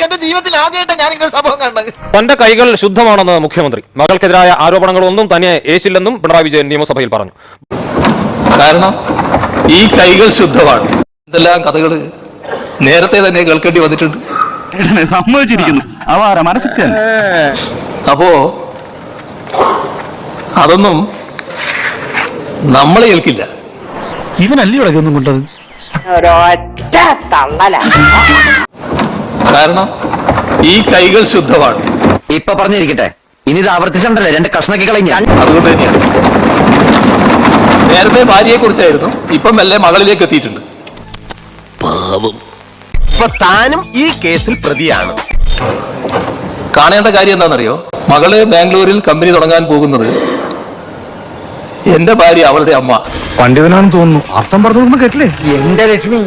എന്റെ ജീവിതത്തിൽ ആദ്യമായിട്ട് ഞാൻ ഇങ്ങനെ സംഭവം കണ്ടത്. തന്റെ കൈകൾ ശുദ്ധമാണെന്ന് മുഖ്യമന്ത്രി. മകൾക്കെതിരായ ആരോപണങ്ങളൊന്നും തന്നെ ഏശില്ലെന്നും പിണറായി വിജയൻ നിയമസഭയിൽ പറഞ്ഞു. കാരണം ഈ കൈകൾ ശുദ്ധമാണ്. ഇതെല്ലാം കഥകള് നേരത്തെ തന്നെ കേൾക്കേണ്ടി വന്നിട്ടുണ്ട്. സമ്മതിച്ചിരിക്കുന്നു. അപ്പോ അതൊന്നും നമ്മളെ കേൾക്കില്ല. ഇവനല്ലേ ഇവിടെ ഒന്നും കൊണ്ടത്. കാരണം ഈ കൈകൾ ശുദ്ധമാണ്. ഇപ്പൊ പറഞ്ഞിരിക്കട്ടെ, ഇനി ഇത് ആവർത്തിച്ചണ്ടല്ലേ രണ്ട് കഷ്ണക്കി കളഞ്ഞ. അതുകൊണ്ട് തന്നെയാണ് നേരത്തെ ഭാര്യയെ കുറിച്ചായിരുന്നു, ഇപ്പം മെല്ലെ മകളിലേക്ക് എത്തിയിട്ടുണ്ട്. താനും ഈ കേസിൽ പ്രതിയാണ്. കാണേണ്ട കാര്യം എന്താണെന്നറിയോ? മകള് ബാംഗ്ലൂരിൽ കമ്പനി തുടങ്ങാൻ പോകുന്നത് എന്റെ ഭാര്യ, അവളുടെ അമ്മ. പണ്ഡിതനാണെന്ന് തോന്നുന്നു. അർത്ഥം പറഞ്ഞു കേട്ടില്ലേ? എന്റെ ലക്ഷ്മി,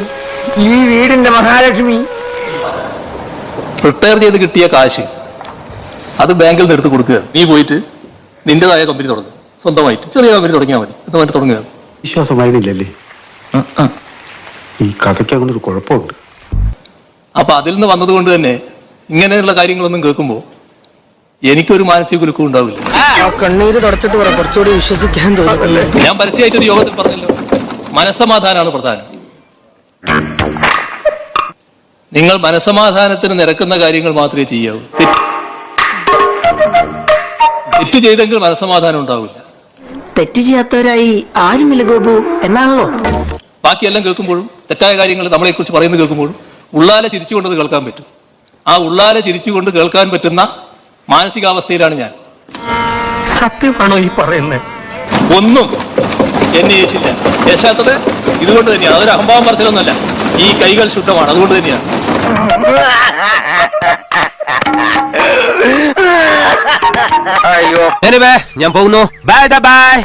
ഈ വീടിന്റെ മഹാലക്ഷ്മി. റിട്ടയർ ചെയ്ത് കിട്ടിയ കാശ് അത് ബാങ്കിൽ നിന്ന് എടുത്ത് കൊടുക്കുക. നീ പോയിട്ട് നിന്റേതായ കമ്പനി തുടങ്ങുക, സ്വന്തമായിട്ട് ചെറിയ കമ്പനി തുടങ്ങിയാൽ മതി. അതുമായിട്ട് തുടങ്ങുക. വിശ്വാസമായിരുന്നില്ലല്ലേ? ഈ കഥയ്ക്ക് അങ്ങനെ ഒരു കുഴപ്പമുണ്ട്. അപ്പൊ അതിൽ നിന്ന് വന്നതുകൊണ്ട് തന്നെ ഇങ്ങനെയുള്ള കാര്യങ്ങളൊന്നും കേൾക്കുമ്പോൾ എനിക്കൊരു മാനസിക കുലുക്കം ഉണ്ടാവില്ല. കണ്ണീര് തുടച്ചിട്ട് കുറച്ചുകൂടി വിശ്വസിക്കാൻ തോന്നുന്നല്ലേ. ഞാൻ പരസ്യമായിട്ടൊരു യോഗത്തിൽ പറഞ്ഞല്ലോ, മനസ്സമാധാനമാണ് പ്രധാനം. നിങ്ങൾ മനസ്സമാധാനത്തിന് നിരക്കുന്ന കാര്യങ്ങൾ മാത്രമേ ചെയ്യാവൂ. തെറ്റ് ചെയ്തെങ്കിൽ മനസ്സമാധാനം ഉണ്ടാവില്ല. തെറ്റ് ചെയ്യാത്തവരായി ആരുമില്ല ഗോപു എന്നാണല്ലോ. ബാക്കിയെല്ലാം കേൾക്കുമ്പോഴും തെറ്റായ കാര്യങ്ങൾ നമ്മളെക്കുറിച്ച് പറയുന്നത് കേൾക്കുമ്പോഴും ഉള്ളാലെ ചിരിച്ചുകൊണ്ടത് കേൾക്കാൻ പറ്റും. ആ ഉള്ളാലെ ചിരിച്ചുകൊണ്ട് കേൾക്കാൻ പറ്റുന്ന മാനസികാവസ്ഥയിലാണ് ഞാൻ. സത്യമാണോ ഈ പറയുന്നത്? ഒന്നും എന്നെ യേശില്ല. യേശാത്തത് ഇതുകൊണ്ട് തന്നെയാണ്. അതൊരു അഹംഭാവം പറച്ചിലൊന്നുമല്ല. ഈ കൈകൾ ശുദ്ധമാണ്, അതുകൊണ്ട് തന്നെയാണ്. ഞാൻ പോകുന്നു. Bye bye.